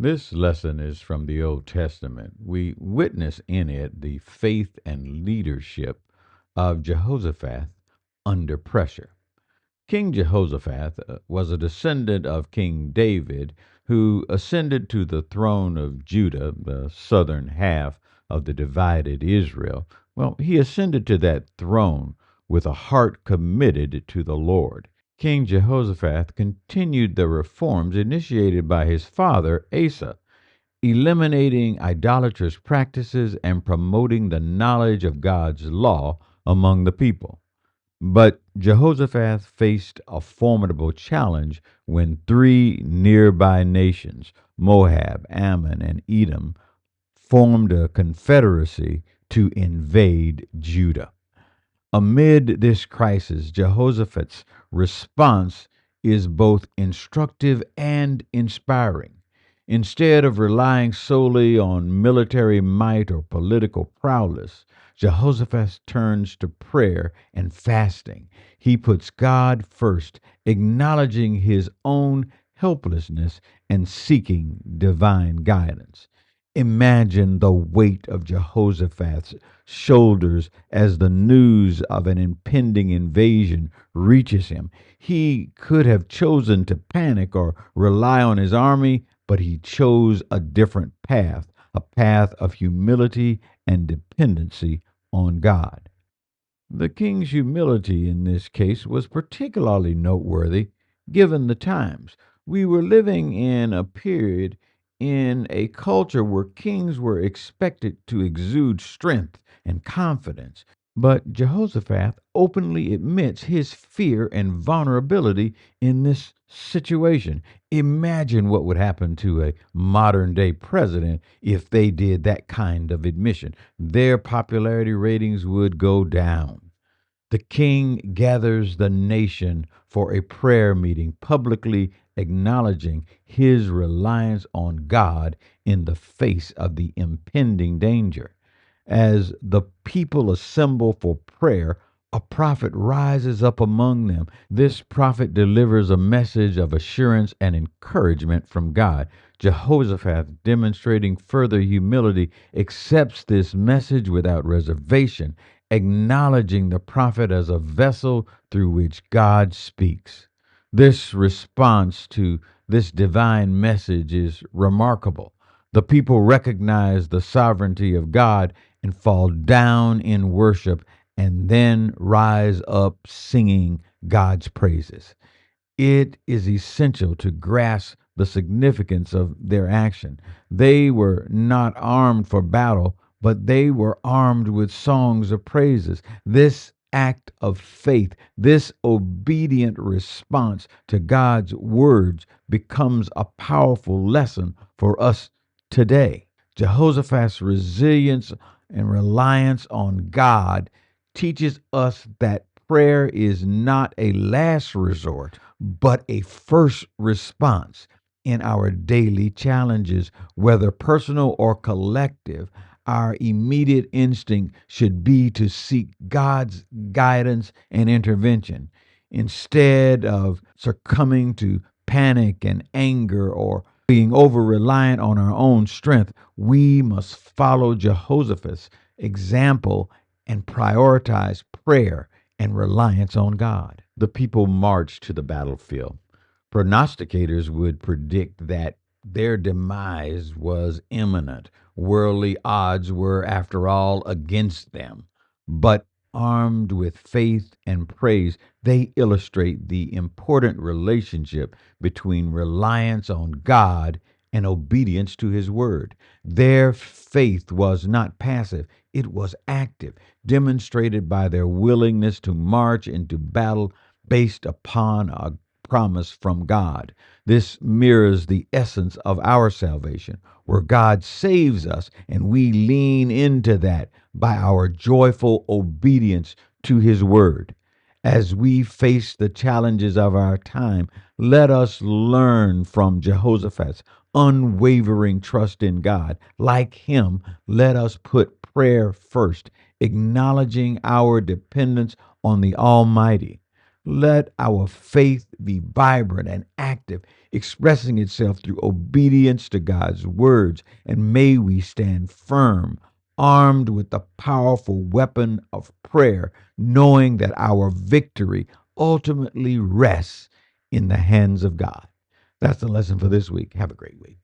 This lesson is from the Old Testament. We witness in it the faith and leadership of Jehoshaphat under pressure. King Jehoshaphat was a descendant of King David, who ascended to the throne of Judah, the southern half of the divided Israel. Well, he ascended to that throne with a heart committed to the Lord. King Jehoshaphat continued the reforms initiated by his father Asa, eliminating idolatrous practices and promoting the knowledge of God's law among the people. But Jehoshaphat faced a formidable challenge when three nearby nations, Moab, Ammon, and Edom, formed a confederacy to invade Judah. Amid this crisis, Jehoshaphat's response is both instructive and inspiring. Instead of relying solely on military might or political prowess, Jehoshaphat turns to prayer and fasting. He puts God first, acknowledging his own helplessness and seeking divine guidance. Imagine the weight of Jehoshaphat's shoulders as the news of an impending invasion reaches him. He could have chosen to panic or rely on his army, but he chose a different path, a path of humility and dependency on God. The king's humility in this case was particularly noteworthy given the times. We were living in a period in a culture where kings were expected to exude strength and confidence. But Jehoshaphat openly admits his fear and vulnerability in this situation. Imagine what would happen to a modern day president if they did that kind of admission. Their popularity ratings would go down. The king gathers the nation for a prayer meeting, publicly acknowledging his reliance on God in the face of the impending danger. As the people assemble for prayer, a prophet rises up among them. This prophet delivers a message of assurance and encouragement from God. Jehoshaphat, demonstrating further humility, accepts this message without reservation, acknowledging the prophet as a vessel through which God speaks. This response to this divine message is remarkable. The people recognize the sovereignty of God and fall down in worship and then rise up singing God's praises. It is essential to grasp the significance of their action. They were not armed for battle, but they were armed with songs of praises. This act of faith, this obedient response to God's words becomes a powerful lesson for us today. Jehoshaphat's resilience and reliance on God teaches us that prayer is not a last resort, but a first response in our daily challenges, whether personal or collective. Our immediate instinct should be to seek God's guidance and intervention instead of succumbing to panic and anger or being over reliant on our own strength. We must follow Jehoshaphat's example and prioritize prayer and reliance on God. The people marched to the battlefield. Prognosticators would predict that their demise was imminent. Worldly odds were, after all, against them. But armed with faith and praise, they illustrate the important relationship between reliance on God and obedience to His Word. Their faith was not passive, it was active, demonstrated by their willingness to march into battle based upon a promise from God. This mirrors the essence of our salvation, where God saves us and we lean into that by our joyful obedience to His Word. As we face the challenges of our time, let us learn from Jehoshaphat's unwavering trust in God. Like him, let us put prayer first, acknowledging our dependence on the Almighty. Let our faith be vibrant and active, expressing itself through obedience to God's words. And may we stand firm, armed with the powerful weapon of prayer, knowing that our victory ultimately rests in the hands of God. That's the lesson for this week. Have a great week.